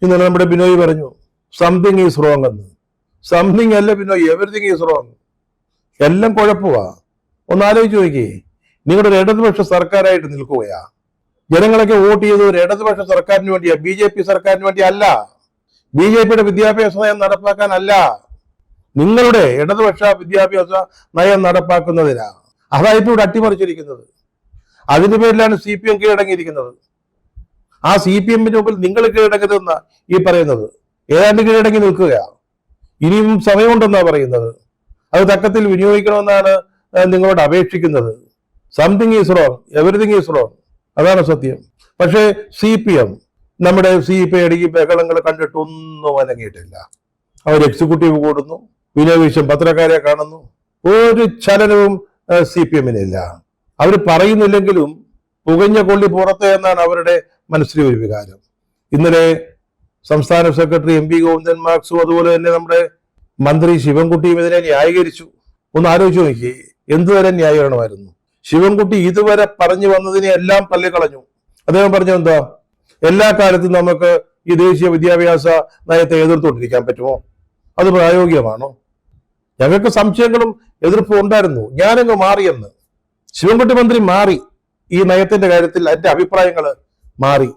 ഇന്നലെ നമ്മുടെ ബിനോയ് പറഞ്ഞു സംതിങ് ഈസ് റോങ് എന്ന്. സംതിങ് അല്ല ബിനോയ്, എവറിതിങ് ഈസ് റോങ്. എല്ലാം കുഴപ്പമാ. ഒന്നാലോചിച്ച് നോക്കിയേ, നിങ്ങളുടെ ഒരു ഇടതുപക്ഷ സർക്കാരായിട്ട് നിൽക്കുകയാ. ജനങ്ങളൊക്കെ വോട്ട് ചെയ്ത് ഒരു ഇടതുപക്ഷ സർക്കാരിന് വേണ്ടിയാ, BJP സർക്കാരിന് വേണ്ടി അല്ല. BJPയുടെ വിദ്യാഭ്യാസ നയം നടപ്പാക്കാനല്ല, നിങ്ങളുടെ ഇടതുപക്ഷ വിദ്യാഭ്യാസ നയം നടപ്പാക്കുന്നതിനാ. അതായിട്ട് ഇവിടെ അട്ടിമറിച്ചിരിക്കുന്നത്. അതിന്റെ പേരിലാണ് CPM കീഴടങ്ങിയിരിക്കുന്നത്. ആ CPMന്റെ മുമ്പിൽ നിങ്ങൾ കീഴടങ്ങരുതെന്ന ഈ പറയുന്നത്. ഏതാണ്ട് കീഴടങ്ങി നിൽക്കുകയാ. ഇനിയും സമയമുണ്ടെന്നാ പറയുന്നത്. അത് തക്കത്തിൽ വിനിയോഗിക്കണമെന്നാണ് നിങ്ങളോട് അപേക്ഷിക്കുന്നത്. Something is wrong, everything is wrong, അതാണ് സത്യം. പക്ഷേ CPM, നമ്മുടെ CPIയുടെ ഈ ബഹളങ്ങൾ കണ്ടിട്ട് ഒന്നും അനങ്ങിയിട്ടില്ല. അവർ എക്സിക്യൂട്ടീവ് കൂടുന്നു, വിനോവിഷം പത്രക്കാരെ കാണുന്നു, ഒരു ചലനവും CPMനില്ല. അവർ പറയുന്നില്ലെങ്കിലും പുകഞ്ഞ കൊള്ളി പുറത്ത് എന്നാണ് അവരുടെ മനസ്സിലെ ഒരു വികാരം. ഇന്നലെ സംസ്ഥാന സെക്രട്ടറി MP ഗോവിന്ദൻ മാർക്സും അതുപോലെ തന്നെ നമ്മുടെ മന്ത്രി ശിവൻകുട്ടിയും ഇതിനെ ന്യായീകരിച്ചു. ഒന്ന് ആലോചിച്ച് നോക്കി, എന്തുതരം ന്യായീകരണമായിരുന്നു. ശിവൻകുട്ടി ഇതുവരെ പറഞ്ഞു വന്നതിനെ എല്ലാം തള്ളിക്കളഞ്ഞു. അദ്ദേഹം പറഞ്ഞത് എന്താ, എല്ലാ കാലത്തും നമുക്ക് ഈ ദേശീയ വിദ്യാഭ്യാസ നയത്തെ എതിർത്തുകൊണ്ടിരിക്കാൻ പറ്റുമോ? അത് പ്രായോഗികമാണോ? ഞങ്ങൾക്ക് സംശയങ്ങളും എതിർപ്പും ഉണ്ടായിരുന്നു, ഞാനങ്ങ് മാറിയെന്ന്. ശിവൻകുട്ടി മന്ത്രി മാറി, ഈ നയത്തിന്റെ കാര്യത്തിൽ എന്റെ അഭിപ്രായങ്ങൾ മാറി.